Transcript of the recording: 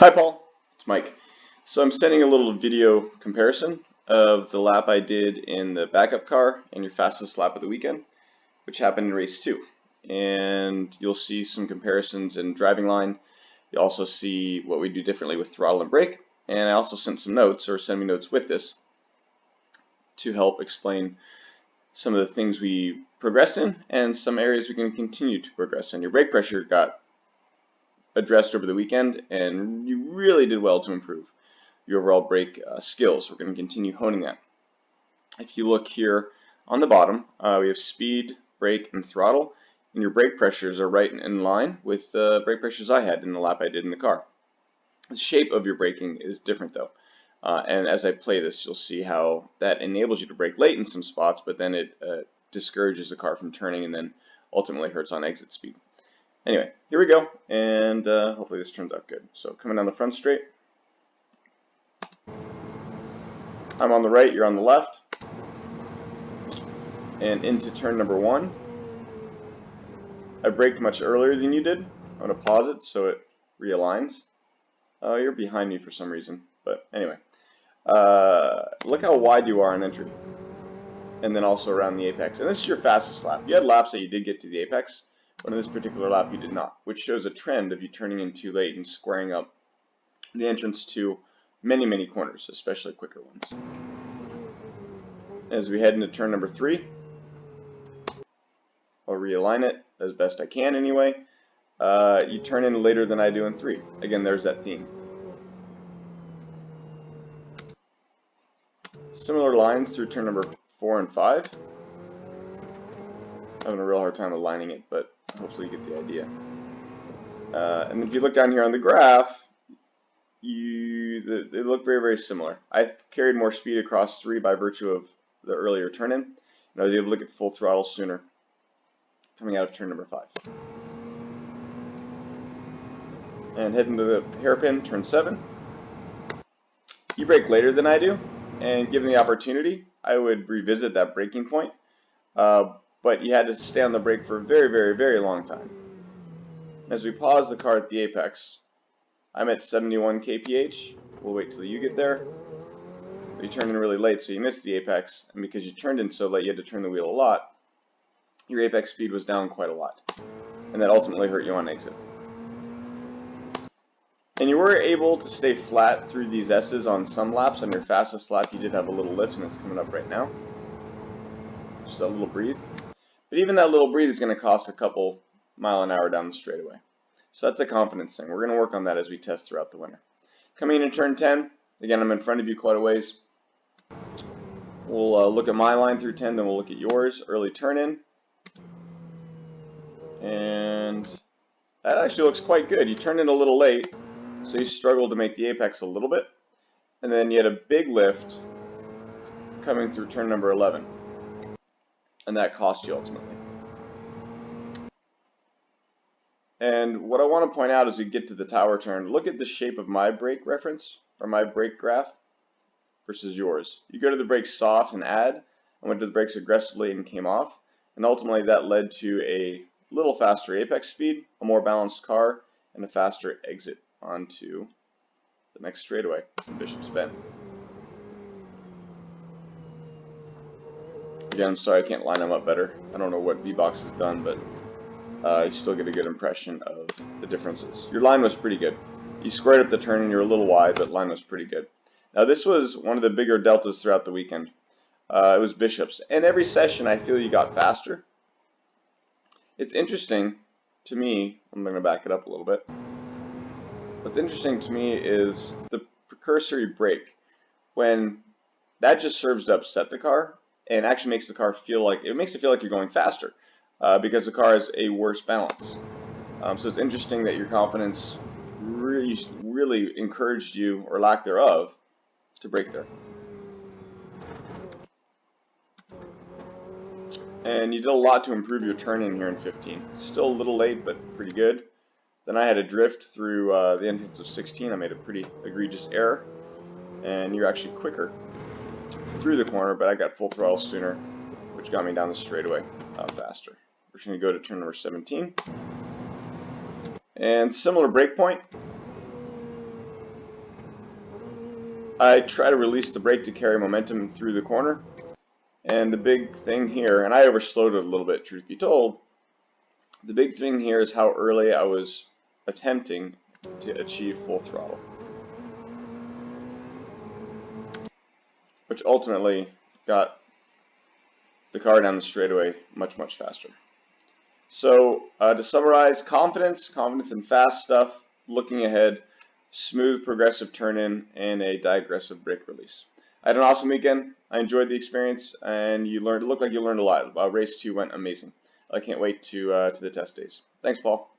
Hi Paul, it's Mike. So I'm sending a little video comparison of the lap I did in the backup car and your fastest lap of the weekend, which happened in race 2. And you'll see some comparisons in driving line. You'll also see what we do differently with throttle and brake. And I also sent some notes, or send me notes with this, to help explain some of the things we progressed in and some areas we can continue to progress in. Your brake pressure got addressed over the weekend, and you really did well to improve your overall brake skills. We're going to continue honing that. If you look here on the bottom, we have speed, brake, and throttle, and your brake pressures are right in line with the brake pressures I had in the lap I did in the car. The shape of your braking is different though, and as I play this, you'll see how that enables you to brake late in some spots, but then it discourages the car from turning and then ultimately hurts on exit speed. Anyway, here we go, and hopefully this turns out good. So coming down the front straight, I'm on the right, you're on the left, and into turn number 1. I braked much earlier than you did. I'm going to pause it so it realigns. Oh, you're behind me for some reason, but anyway. Look how wide you are on entry, and then also around the apex. And this is your fastest lap. You had laps that you did get to the apex, but in this particular lap you did not, which shows a trend of you turning in too late and squaring up the entrance to many corners, especially quicker ones. As we head into turn number 3, I'll realign it as best I can anyway. You turn in later than I do in 3. Again, there's that theme. Similar lines through turn number 4 and 5. Having a real hard time aligning it, but hopefully you get the idea. And if you look down here on the graph, they look very similar. I carried more speed across 3 by virtue of the earlier turn-in, and I was able to get full throttle sooner coming out of turn number 5. And heading to the hairpin, turn 7. You brake later than I do, and given the opportunity, I would revisit that braking point, but you had to stay on the brake for a very long time. As we pause the car at the apex, I'm at 71 kph. We'll wait till you get there. You turned in really late, so you missed the apex, and because you turned in so late, you had to turn the wheel a lot. Your apex speed was down quite a lot, and that ultimately hurt you on exit. And you were able to stay flat through these S's on some laps. On your fastest lap, you did have a little lift, and it's coming up right now. Just a little breathe. But even that little breathe is going to cost a couple mile an hour down the straightaway. So that's a confidence thing. We're going to work on that as we test throughout the winter. Coming in turn 10, again, I'm in front of you quite a ways. We'll look at my line through 10, then we'll look at yours. Early turn in. And that actually looks quite good. You turned in a little late, so you struggled to make the apex a little bit. And then you had a big lift coming through turn number 11. And that cost you ultimately. And what I want to point out as we get to the tower turn, look at the shape of my brake reference, or my brake graph, versus yours. You go to the brakes soft and add, I went to the brakes aggressively and came off, and ultimately that led to a little faster apex speed, a more balanced car, and a faster exit onto the next straightaway from Bishop's Bend. Again, I'm sorry I can't line them up better. I don't know what V-Box has done, but you still get a good impression of the differences. Your line was pretty good. You squared up the turn and you're a little wide, but line was pretty good. Now this was one of the bigger deltas throughout the weekend. It was Bishop's. And every session I feel you got faster. It's interesting to me, I'm going to back it up a little bit. What's interesting to me is the precursory brake. When that just serves to upset the car and actually makes the car feel like, it makes it feel like you're going faster. Because the car has a worse balance. So it's interesting that your confidence really encouraged you, or lack thereof, to brake there. And you did a lot to improve your turn-in here in 15. Still a little late, but pretty good. Then I had a drift through the entrance of 16. I made a pretty egregious error. And you're actually quicker through the corner, but I got full throttle sooner, which got me down the straightaway faster. We're going to go to turn number 17. And similar break point. I try to release the brake to carry momentum through the corner. And the big thing here, and I overslowed it a little bit, truth be told, the big thing here is how early I was attempting to achieve full throttle, which ultimately got the car down the straightaway much, much faster. So to summarize, confidence in fast stuff, looking ahead, smooth progressive turn-in, and a digressive brake release. I had an awesome weekend. I enjoyed the experience, and it looked like you learned a lot. Race 2 went amazing. I can't wait to the test days. Thanks, Paul.